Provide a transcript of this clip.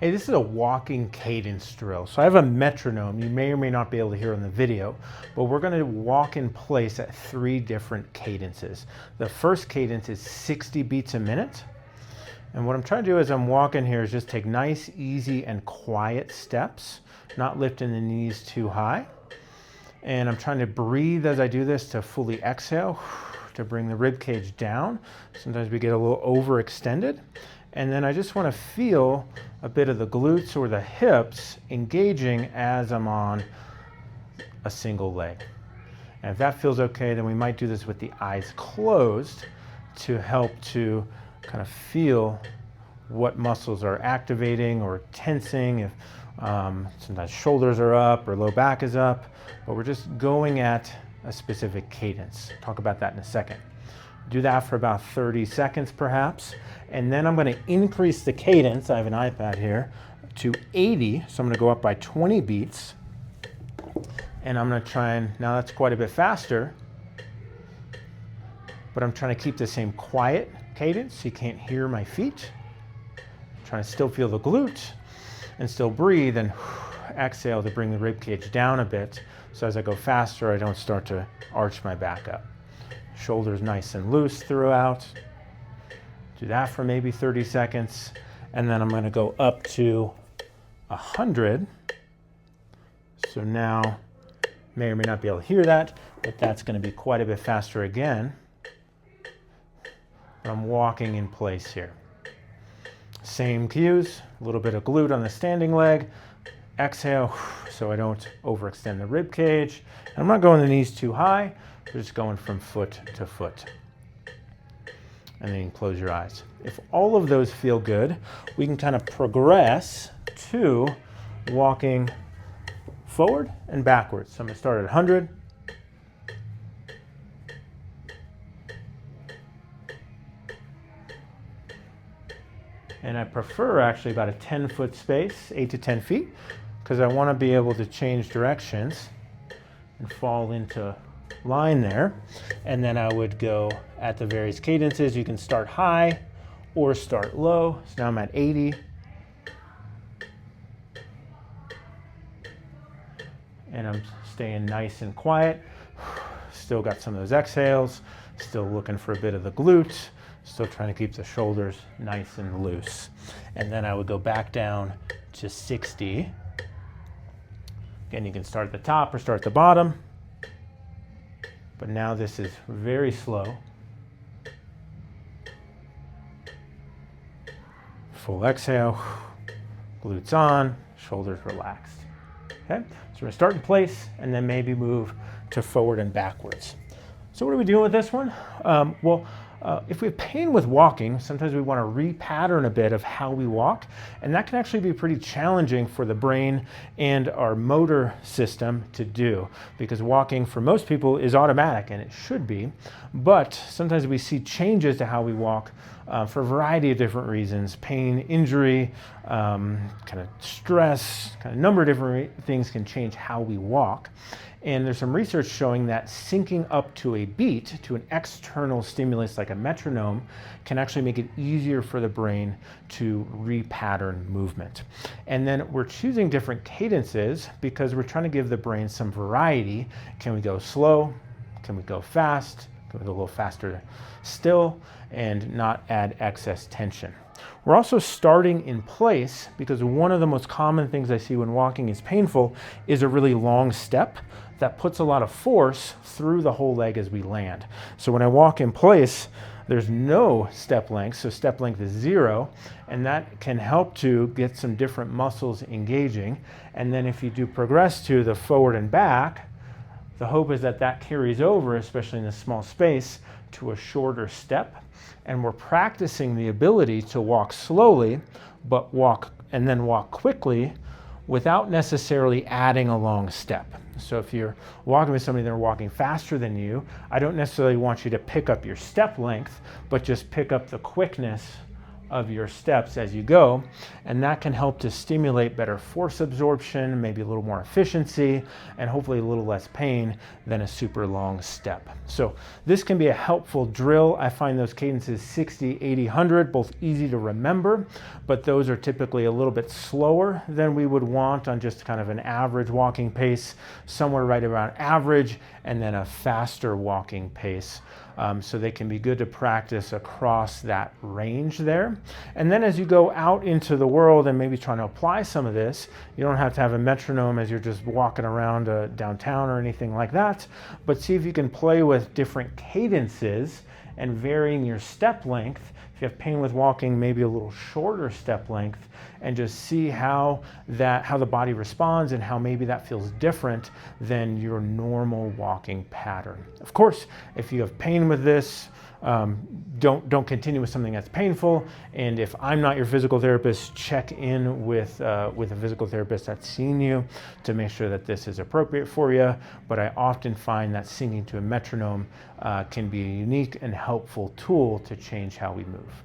Hey, this is a walking cadence drill. So I have a metronome. You may or may not be able to hear in the video, but we're going to walk in place at 3 different cadences. The first cadence is 60 beats a minute. And what I'm trying to do as I'm walking here is just take nice, easy, and quiet steps, not lifting the knees too high. And I'm trying to breathe as I do this to fully exhale, to bring the rib cage down. Sometimes we get a little overextended. And then I just want to feel a bit of the glutes or the hips engaging as I'm on a single leg. And if that feels okay, then we might do this with the eyes closed to help to kind of feel what muscles are activating or tensing. If sometimes shoulders are up or low back is up, but we're just going at a specific cadence. Talk about that in a second. Do that for about 30 seconds perhaps. And then I'm going to increase the cadence, I have an iPad here, to 80. So I'm going to go up by 20 beats. And I'm going to try and, now that's quite a bit faster, but I'm trying to keep the same quiet cadence so you can't hear my feet. I'm trying to still feel the glute and still breathe and exhale to bring the rib cage down a bit. So as I go faster, I don't start to arch my back up. Shoulders nice and loose throughout. Do that for maybe 30 seconds. And then I'm going to go up to 100. So now, may or may not be able to hear that, but that's going to be quite a bit faster again. But I'm walking in place here. Same cues, a little bit of glute on the standing leg. Exhale, so I don't overextend the rib cage. And I'm not going the knees too high. We're just going from foot to foot. And then you can close your eyes. If all of those feel good, we can kind of progress to walking forward and backwards. So I'm going to start at 100. And I prefer actually about a 10-foot space, 8 to 10 feet, because I want to be able to change directions and fall into line there. And then I would go at the various cadences. You can start high or start low. So now I'm at 80. And I'm staying nice and quiet. Still got some of those exhales. Still looking for a bit of the glutes. Still trying to keep the shoulders nice and loose. And then I would go back down to 60. Again, you can start at the top or start at the bottom. But now this is very slow. Full exhale, glutes on, shoulders relaxed. Okay, so we're gonna start in place and then maybe move to forward and backwards. So what are we doing with this one? If we have pain with walking, sometimes we want to repattern a bit of how we walk, and that can actually be pretty challenging for the brain and our motor system to do, because walking for most people is automatic, and it should be, but sometimes we see changes to how we walk for a variety of different reasons. Pain, injury, kind of stress, kind of number of different things can change how we walk. And there's some research showing that syncing up to a beat, to an external stimulus like a metronome, can actually make it easier for the brain to repattern movement. And then we're choosing different cadences because we're trying to give the brain some variety. Can we go slow? Can we go fast? Can we go a little faster still and not add excess tension? We're also starting in place because one of the most common things I see when walking is painful is a really long step that puts a lot of force through the whole leg as we land. So when I walk in place, there's no step length, so step length is 0, and that can help to get some different muscles engaging. And then if you do progress to the forward and back, the hope is that that carries over, especially in this small space, to a shorter step. And we're practicing the ability to walk slowly, but walk quickly without necessarily adding a long step. So if you're walking with somebody that's walking faster than you, I don't necessarily want you to pick up your step length, but just pick up the quickness of your steps as you go, and that can help to stimulate better force absorption, maybe a little more efficiency, and hopefully a little less pain than a super long step. So this can be a helpful drill. I find those cadences 60, 80, 100 both easy to remember, but those are typically a little bit slower than we would want on just kind of an average walking pace, somewhere right around average, and then a faster walking pace. So they can be good to practice across that range there. And then as you go out into the world and maybe trying to apply some of this, you don't have to have a metronome as you're just walking around downtown or anything like that, but see if you can play with different cadences and varying your step length. If you have pain with walking, maybe a little shorter step length, and just see how the body responds and how maybe that feels different than your normal walking pattern. Of course, if you have pain with this, don't continue with something that's painful. And if I'm not your physical therapist, check in with a physical therapist that's seen you to make sure that this is appropriate for you. But I often find that singing to a metronome can be a unique and helpful tool to change how we move.